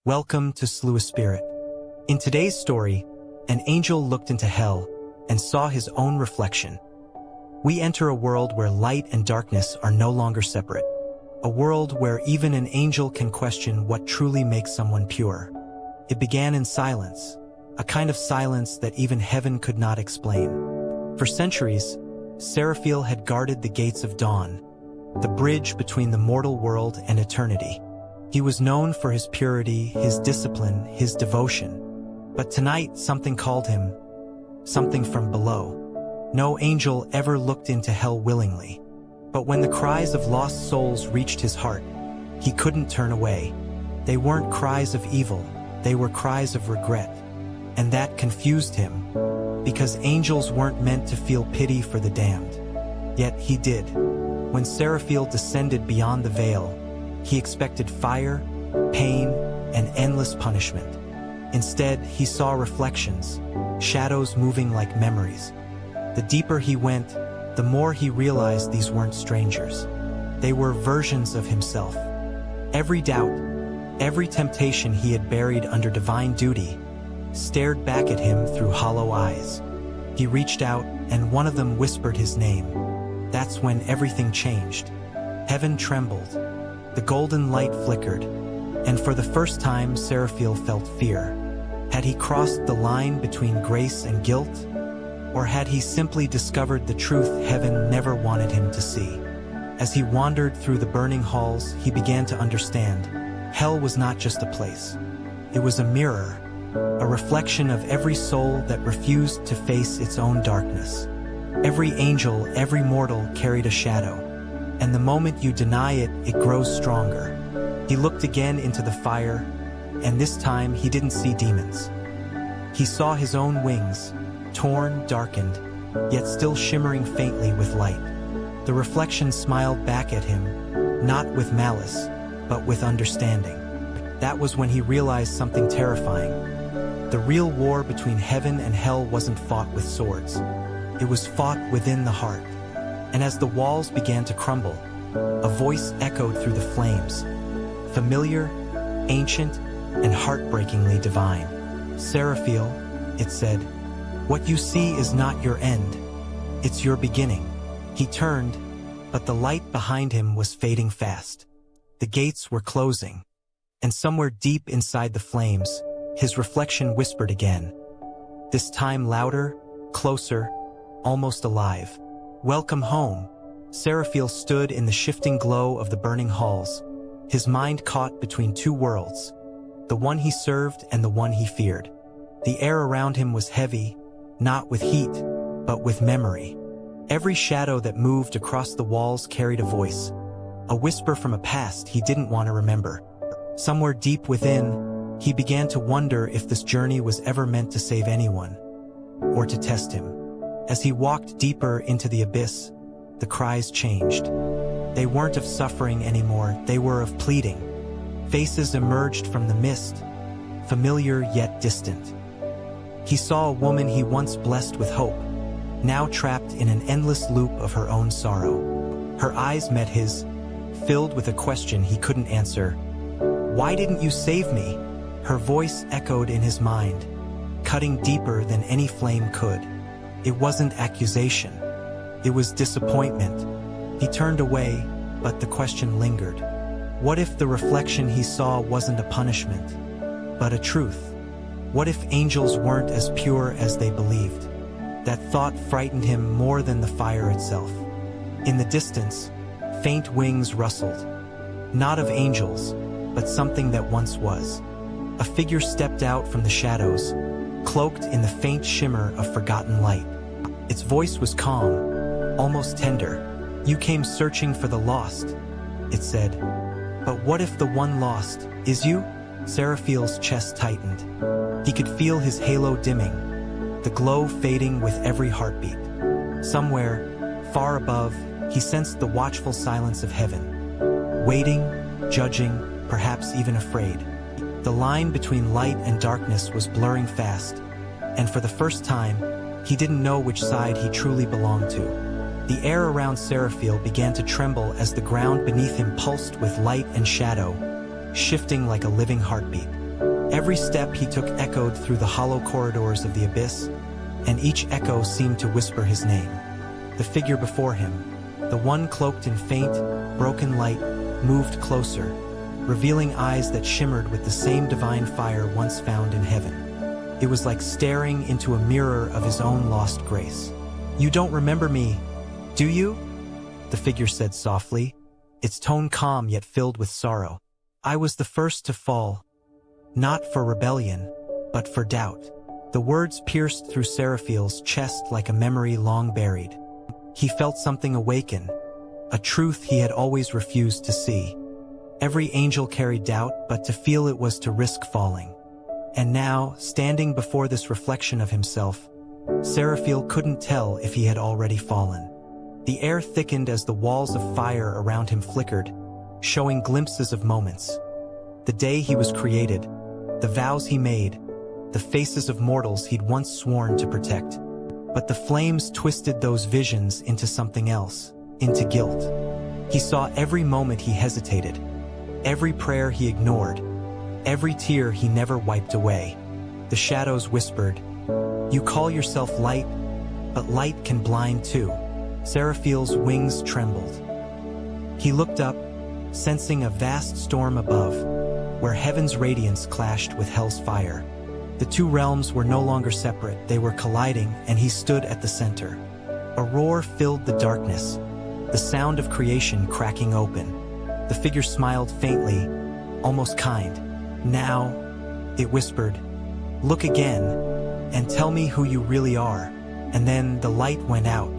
Welcome to Slew a Spirit. In today's story, an angel looked into hell and saw his own reflection. We enter a world where light and darkness are no longer separate. A world where even an angel can question what truly makes someone pure. It began in silence, a kind of silence that even heaven could not explain. For centuries, Seraphiel had guarded the gates of dawn, the bridge between the mortal world and eternity. He was known for his purity, his discipline, his devotion. But tonight, something called him, something from below. No angel ever looked into hell willingly. But when the cries of lost souls reached his heart, he couldn't turn away. They weren't cries of evil, they were cries of regret. And that confused him, because angels weren't meant to feel pity for the damned. Yet he did. When Seraphiel descended beyond the veil, he expected fire, pain, and endless punishment. Instead, he saw reflections, shadows moving like memories. The deeper he went, the more he realized these weren't strangers. They were versions of himself. Every doubt, every temptation he had buried under divine duty, stared back at him through hollow eyes. He reached out, and one of them whispered his name. That's when everything changed. Heaven trembled. The golden light flickered, and for the first time Seraphiel felt fear. Had he crossed the line between grace and guilt? Or had he simply discovered the truth heaven never wanted him to see? As he wandered through the burning halls, he began to understand. Hell was not just a place. It was a mirror, a reflection of every soul that refused to face its own darkness. Every angel, every mortal carried a shadow. And the moment you deny it, it grows stronger. He looked again into the fire, and this time he didn't see demons. He saw his own wings, torn, darkened, yet still shimmering faintly with light. The reflection smiled back at him, not with malice, but with understanding. That was when he realized something terrifying. The real war between heaven and hell wasn't fought with swords. It was fought within the heart. And as the walls began to crumble, a voice echoed through the flames. Familiar, ancient, and heartbreakingly divine. Seraphiel, it said, what you see is not your end. It's your beginning. He turned, but the light behind him was fading fast. The gates were closing, and somewhere deep inside the flames, his reflection whispered again. This time louder, closer, almost alive. Welcome home. Seraphiel stood in the shifting glow of the burning halls, his mind caught between two worlds, the one he served and the one he feared. The air around him was heavy, not with heat, but with memory. Every shadow that moved across the walls carried a voice, a whisper from a past he didn't want to remember. Somewhere deep within, he began to wonder if this journey was ever meant to save anyone, or to test him. As he walked deeper into the abyss, the cries changed. They weren't of suffering anymore, they were of pleading. Faces emerged from the mist, familiar yet distant. He saw a woman he once blessed with hope, now trapped in an endless loop of her own sorrow. Her eyes met his, filled with a question he couldn't answer. Why didn't you save me? Her voice echoed in his mind, cutting deeper than any flame could. It wasn't accusation. It was disappointment. He turned away, but the question lingered. What if the reflection he saw wasn't a punishment, but a truth? What if angels weren't as pure as they believed? That thought frightened him more than the fire itself. In the distance, faint wings rustled. Not of angels, but something that once was. A figure stepped out from the shadows, cloaked in the faint shimmer of forgotten light. Its voice was calm, almost tender. You came searching for the lost, it said. But what if the one lost is you? Seraphiel's chest tightened. He could feel his halo dimming, the glow fading with every heartbeat. Somewhere, far above, he sensed the watchful silence of heaven. Waiting, judging, perhaps even afraid. The line between light and darkness was blurring fast, and for the first time, he didn't know which side he truly belonged to. The air around Seraphiel began to tremble as the ground beneath him pulsed with light and shadow, shifting like a living heartbeat. Every step he took echoed through the hollow corridors of the abyss, and each echo seemed to whisper his name. The figure before him, the one cloaked in faint, broken light, moved closer, revealing eyes that shimmered with the same divine fire once found in heaven. It was like staring into a mirror of his own lost grace. "You don't remember me, do you?" the figure said softly, its tone calm yet filled with sorrow. "I was the first to fall, not for rebellion, but for doubt." The words pierced through Seraphiel's chest like a memory long buried. He felt something awaken, a truth he had always refused to see. Every angel carried doubt, but to feel it was to risk falling. And now, standing before this reflection of himself, Seraphiel couldn't tell if he had already fallen. The air thickened as the walls of fire around him flickered, showing glimpses of moments. The day he was created, the vows he made, the faces of mortals he'd once sworn to protect. But the flames twisted those visions into something else, into guilt. He saw every moment he hesitated, every prayer he ignored, every tear he never wiped away. The shadows whispered, "You call yourself light, but light can blind too." Seraphiel's wings trembled. He looked up, sensing a vast storm above, where heaven's radiance clashed with hell's fire. The two realms were no longer separate, they were colliding, and he stood at the center. A roar filled the darkness, the sound of creation cracking open. The figure smiled faintly, almost kind. "Now," it whispered, "look again, and tell me who you really are." And then the light went out,